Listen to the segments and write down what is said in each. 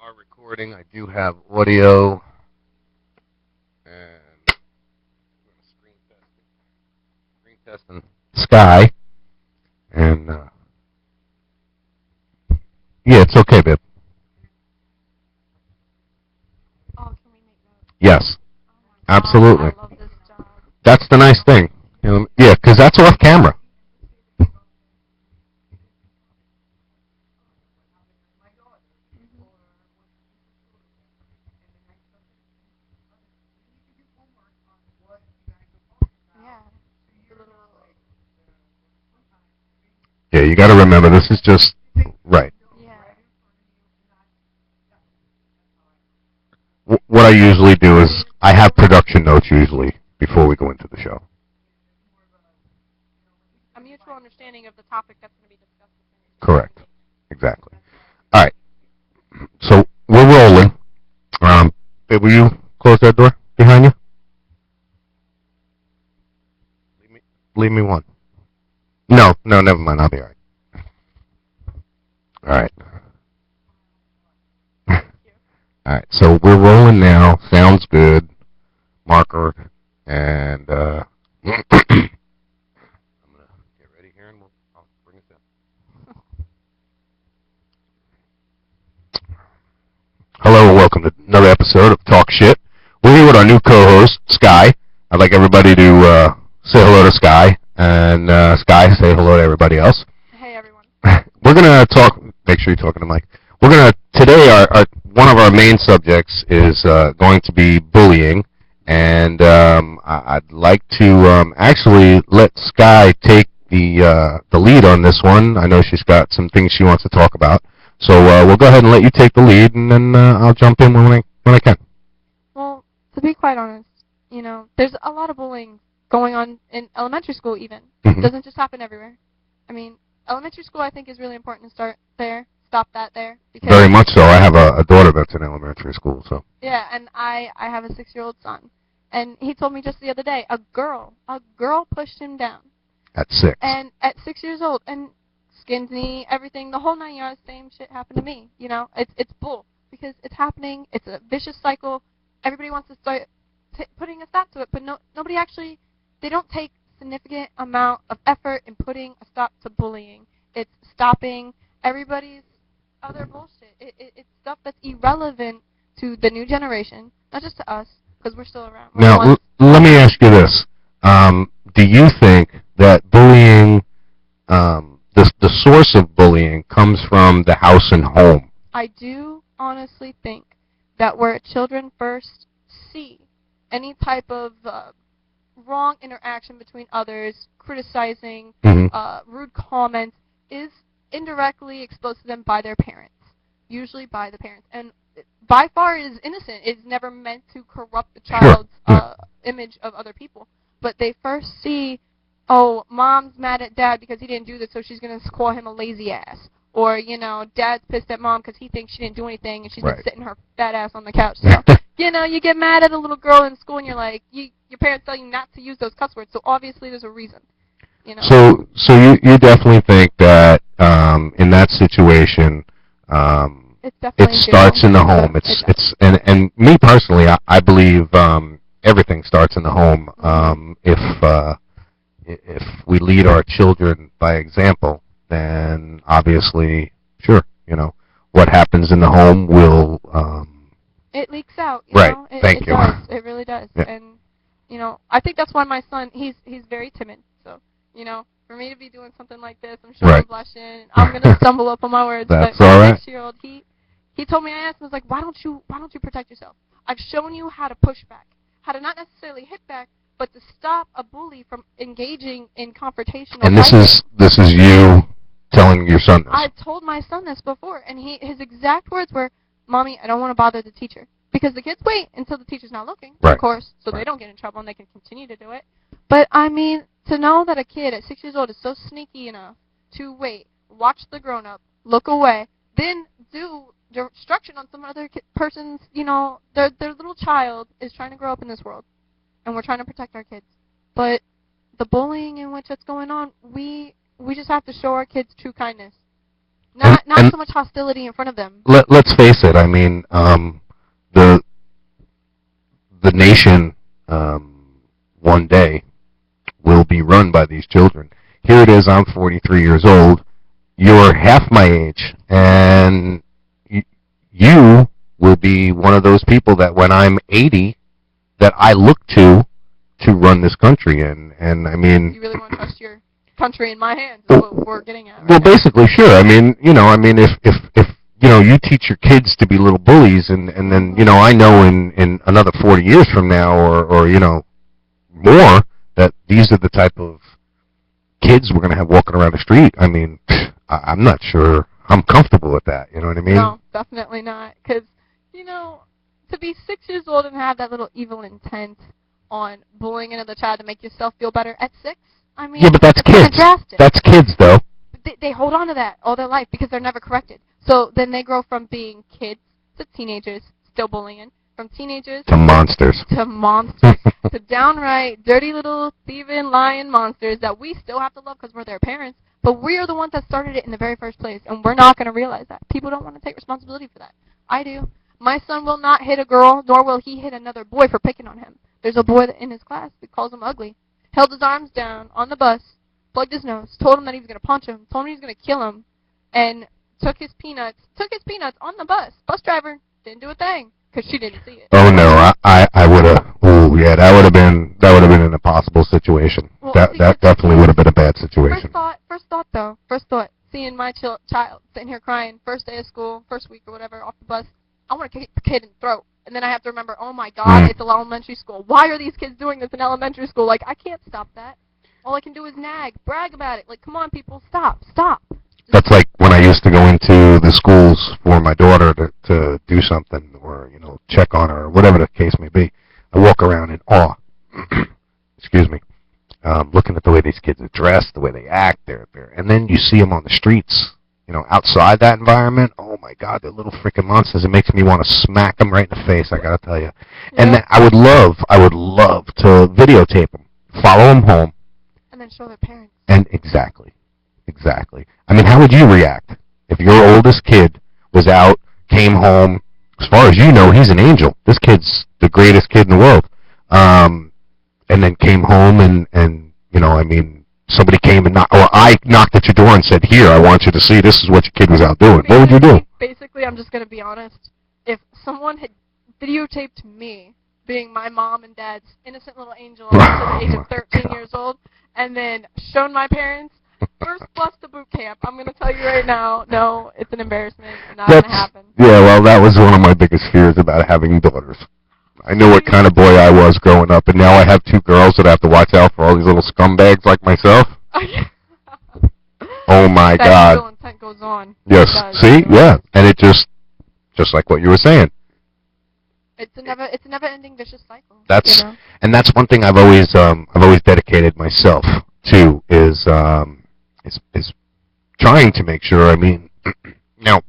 are recording. I do have audio and screen testing Sky. And yeah, it's okay, babe. Oh, can we make notes? Yes, absolutely. I love this job. That's the nice thing. Yeah, because that's off camera. Yeah. The little. Yeah, you got to remember this is just right. Yeah. What I usually do is I have production notes usually before we go into the show. A mutual understanding of the topic that's going to be discussed. Correct. Exactly. All right. So we're rolling. Babe, will you close that door behind you? Leave me one. No, never mind. I'll be all right. All right. All right. So we're rolling now. Sounds good. Marker and I'm gonna get ready here and I'll bring us in. Hello and welcome to another episode of Talk Shit. We're here with our new co-host, Sky. I'd like everybody to say hello to Sky, and Sky, say hello to everybody else. Hey, everyone. We're going to talk, make sure you're talking to Mike. We're going to, today, one of our main subjects is going to be bullying, and I'd like to actually let Sky take the lead on this one. I know she's got some things she wants to talk about. So we'll go ahead and let you take the lead, and then I'll jump in when I can. Well, to be quite honest, there's a lot of bullying going on in elementary school even. Mm-hmm. It doesn't just happen everywhere. I mean, elementary school I think is really important to start there, stop that there. Because very much so. I have a daughter that's in elementary school, so. Yeah, and I have a 6-year-old son. And he told me just the other day, a girl pushed him down. At 6. And at 6 years old, and skinned me, everything, the whole 9 yards, same shit happened to me. It's bull because it's happening. It's a vicious cycle. Everybody wants to start putting a stop to it, but nobody actually. They don't take significant amount of effort in putting a stop to bullying. It's stopping everybody's other bullshit. It's stuff that's irrelevant to the new generation, not just to us, because we're still around. Now, let me ask you this: do you think that bullying? The source of bullying comes from the house and home. I do honestly think that where children first see any type of wrong interaction between others, criticizing, rude comments, is indirectly exposed to them by their parents, usually by the parents. And by far it is innocent. It's never meant to corrupt the child's image of other people. But they first see, oh, mom's mad at dad because he didn't do this, so she's going to call him a lazy ass. Or, dad's pissed at mom because he thinks she didn't do anything and she's been sitting her fat ass on the couch. So, you get mad at a little girl in school and you're like, your parents tell you not to use those cuss words, so obviously there's a reason. So you definitely think that in that situation, it starts in the home. And me personally, I believe everything starts in the home. If we lead our children by example, then obviously, sure, what happens in the home will. It leaks out. Right. Thank you. Does. It really does. Yeah. And I think that's why my son, he's very timid. So for me to be doing something like this, I'm sure I'm blushing. I'm gonna stumble up on my words. That's but all right. 6-year-old, he told me, I asked him, I was like, why don't you protect yourself? I've shown you how to push back, how to not necessarily hit back, but to stop a bully from engaging in confrontational. And this is you telling your son this. I told my son this before, and his exact words were, "Mommy, I don't want to bother the teacher." Because the kids wait until the teacher's not looking, of course, so they don't get in trouble and they can continue to do it. But, I mean, to know that a kid at 6 years old is so sneaky enough to wait, watch the grown-up, look away, then do destruction on some other person's, their little child is trying to grow up in this world. And we're trying to protect our kids. But the bullying in which it's going on, we just have to show our kids true kindness. Not so much hostility in front of them. Let's face it. I mean, the nation one day will be run by these children. Here it is. I'm 43 years old. You're half my age, and you will be one of those people that when I'm 80, that I look to run this country. And I mean, you really want to trust your country in my hands? Is what we're getting at. Right well, now. Basically, sure. I mean, if you teach your kids to be little bullies, and then I know in another 40 years from now, or more, that these are the type of kids we're going to have walking around the street. I mean, I'm not sure I'm comfortable with that. You know what I mean? No, definitely not. Because, to be 6 years old and have that little evil intent on bullying another child to make yourself feel better at 6, I mean, yeah, but that's kids. Drastic. That's kids, though. They hold on to that all their life because they're never corrected. So then they grow from being kids to teenagers, still bullying, from teenagers to monsters. To downright dirty little thieving, lying monsters that we still have to love because we're their parents. But we are the ones that started it in the very first place, and we're not going to realize that. People don't want to take responsibility for that. I do. My son will not hit a girl, nor will he hit another boy for picking on him. There's a boy in his class that calls him ugly. Held his arms down on the bus, plugged his nose, told him that he was going to punch him, told him he was going to kill him, and took his peanuts on the bus. Bus driver didn't do a thing because she didn't see it. Oh no, I would have. Oh yeah, that would have been an impossible situation. Well, that definitely would have been a bad situation. First thought, seeing my child sitting here crying, first day of school, first week or whatever, off the bus, I want to kick the kid in the throat. And then I have to remember, oh my God, it's an elementary school. Why are these kids doing this in elementary school? Like, I can't stop that. All I can do is nag, brag about it. Like, come on, people, stop. That's like when I used to go into the schools for my daughter to do something or, check on her or whatever the case may be. I walk around in awe. Excuse me. Looking at the way these kids are dressed, the way they act, and then you see them on the streets, outside that environment. Oh my God, they're little freaking monsters. It makes me want to smack them right in the face, I gotta tell you. Yeah. And I would love to videotape them, follow them home, and then show their parents. And exactly. I mean, how would you react if your oldest kid was out, came home? As far as you know, he's an angel. This kid's the greatest kid in the world. And then came home and I mean, somebody came and I knocked at your door and said, "Here, I want you to see. This is what your kid was out doing." What would you do? Basically, I'm just going to be honest. If someone had videotaped me being my mom and dad's innocent little angel up to the age of 13 years old, and then shown my parents, first bus to boot camp, I'm going to tell you right now, no, it's an embarrassment. Not going to happen. Yeah, well, that was one of my biggest fears about having daughters. I knew what kind of boy I was growing up, and now I have two girls that I have to watch out for all these little scumbags like myself. Oh my God. That intent goes on. Yes. See? Yeah. And it just like what you were saying. It's a never-ending vicious cycle. And that's one thing I've always dedicated myself to is trying to make sure. I mean, now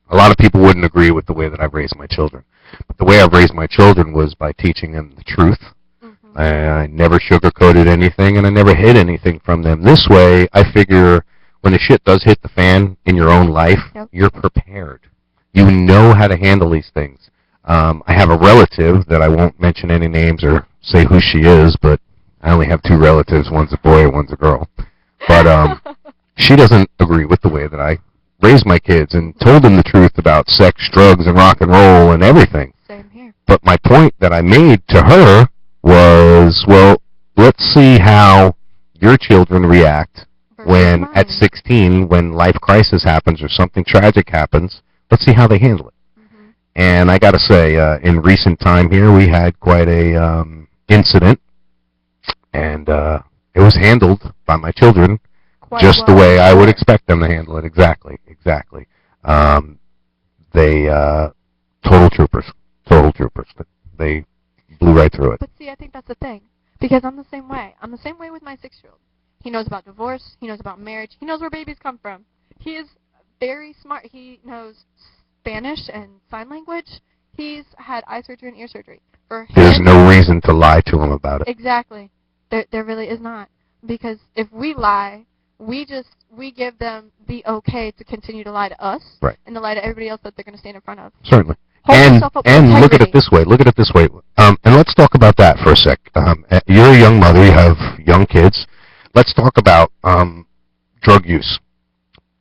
a lot of people wouldn't agree with the way that I've raised my children, but the way I've raised my children was by teaching them the truth. Mm-hmm. I never sugarcoated anything, and I never hid anything from them. This way, I figure when the shit does hit the fan in your own life, you're prepared. You know how to handle these things. I have a relative that I won't mention any names or say who she is, but I only have two relatives. One's a boy and one's a girl. But she doesn't agree with the way that I raised my kids and told them the truth about sex, drugs, and rock and roll and everything. Same here. But my point that I made to her was, well, let's see how your children react when at 16, when life crisis happens or something tragic happens. Let's see how they handle it. Mm-hmm. And I got to say, in recent time here, we had quite a incident, and it was handled by my children just the way I would expect them to handle it. Exactly. They total troopers. They blew right through it. But see, I think that's the thing, because I'm the same way. I'm the same way with my 6-year-old. He knows about divorce. He knows about marriage. He knows where babies come from. He is very smart. He knows Spanish and sign language. He's had eye surgery and ear surgery. There's no reason to lie to him about it. Exactly. There really is not. Because if we lie, We give them the okay to continue to lie to us, right, and to lie to everybody else that they're going to stand in front of. Certainly. Hold yourself up with and look at it integrity. this way. Look at it this way. And let's talk about that for a sec. You're a young mother. You have young kids. Let's talk about drug use,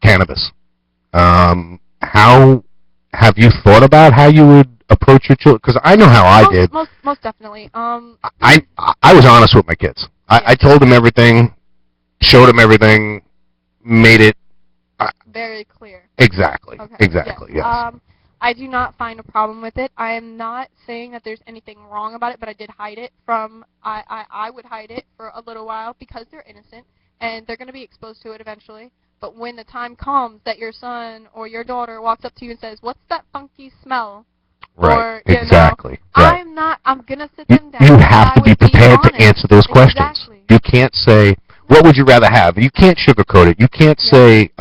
cannabis. How have you thought about how you would approach your children? Because I know how I did. Most definitely. I was honest with my kids. I told them everything, showed them everything, made it very clear. Exactly. Okay. Exactly. Yes. I do not find a problem with it. I am not saying that there's anything wrong about it, but I did hide it from. I would hide it for a little while because they're innocent and they're going to be exposed to it eventually. But when the time comes that your son or your daughter walks up to you and says, "What's that funky smell?" Right. Or, exactly. Right. I'm going to sit them down. You have to be prepared to answer those questions. Exactly. You can't say, "What would you rather have?" You can't sugarcoat it. You can't say,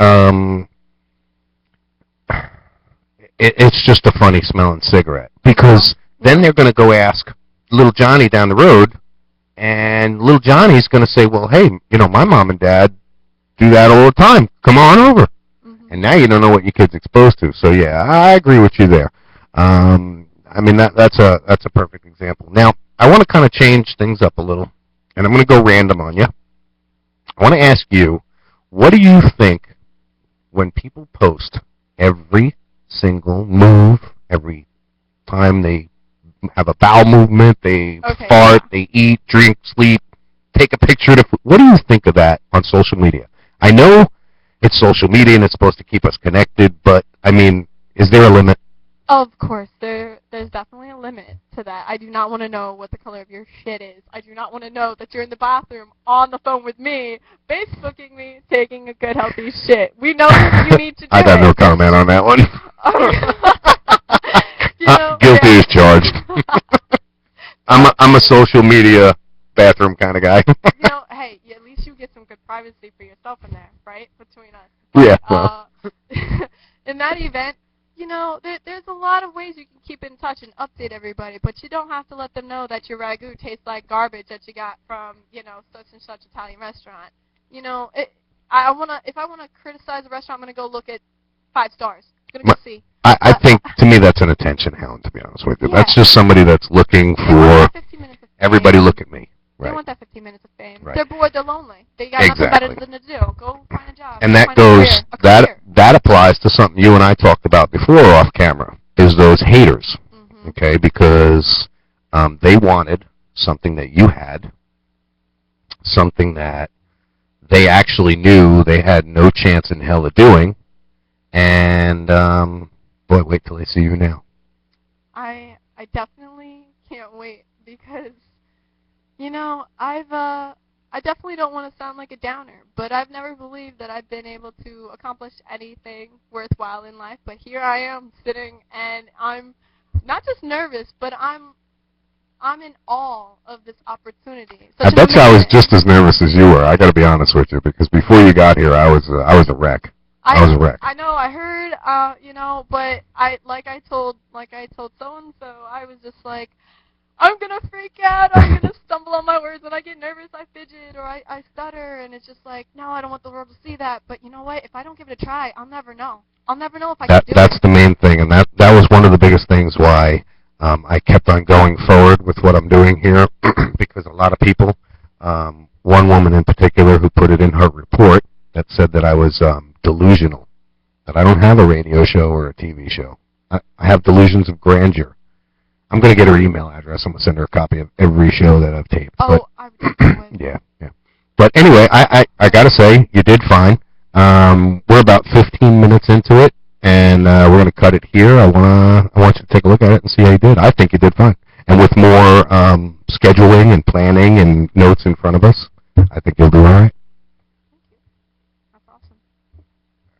it's just a funny smelling cigarette. Because then they're going to go ask little Johnny down the road, and little Johnny's going to say, "Well, hey, my mom and dad do that all the time. Come on over." And now you don't know what your kid's exposed to. So yeah, I agree with you there. I mean that's a perfect example. Now I want to kind of change things up a little, and I'm going to go random on you. I want to ask you, what do you think when people post every single move, every time they have a bowel movement, they fart, they eat, drink, sleep, take a picture of the food? What do you think of that on social media? I know it's social media and it's supposed to keep us connected, but I mean, is there a limit? Of course, there's definitely a limit to that. I do not want to know what the color of your shit is. I do not want to know that you're in the bathroom on the phone with me, Facebooking me, taking a good healthy shit. We know you need to do I got no comment on that one. Guilty as charged. I'm a social media bathroom kind of guy. Hey, at least you get some good privacy for yourself in there, right? Between us. Yeah. Well. In that event, there's a lot of ways you can keep in touch and update everybody, but you don't have to let them know that your ragu tastes like garbage that you got from, such and such Italian restaurant. If I wanna criticize a restaurant, I'm gonna go look at 5 stars. I'm gonna go see. I think, to me, that's an attention hound, to be honest with you. Yeah. That's just somebody that's looking for everybody look at me. Right. They want that 15 minutes of fame. Right. They're bored, they're lonely. They got nothing better than to do. Go find a job. And that applies to something you and I talked about before off camera, is those haters, okay? Because they wanted something that you had, something that they actually knew they had no chance in hell of doing, and, boy, wait till they see you now. I definitely can't wait, because I definitely don't want to sound like a downer, but I've never believed that I've been able to accomplish anything worthwhile in life. But here I am sitting, and I'm not just nervous, but I'm in awe of this opportunity. I bet you I was just as nervous as you were. I got to be honest with you, because before you got here, I was a wreck. I was a wreck. I know. I heard. But I told so and so, I was just like, I'm going to freak out, I'm going to stumble on my words, when I get nervous, I fidget, or I stutter, and it's just like, no, I don't want the world to see that, but you know what, if I don't give it a try, I'll never know. I'll never know if I can do it. That's the main thing, and that was one of the biggest things why I kept on going forward with what I'm doing here, because a lot of people, one woman in particular who put it in her report, that said that I was delusional, that I don't have a radio show or a TV show. I have delusions of grandeur. I'm going to get her email address. I'm going to send her a copy of every show that I've taped. Oh, I would. Yeah. But anyway, I got to say, you did fine. We're about 15 minutes into it, and we're going to cut it here. I want you to take a look at it and see how you did. I think you did fine. And with more scheduling and planning and notes in front of us, I think you'll do all right.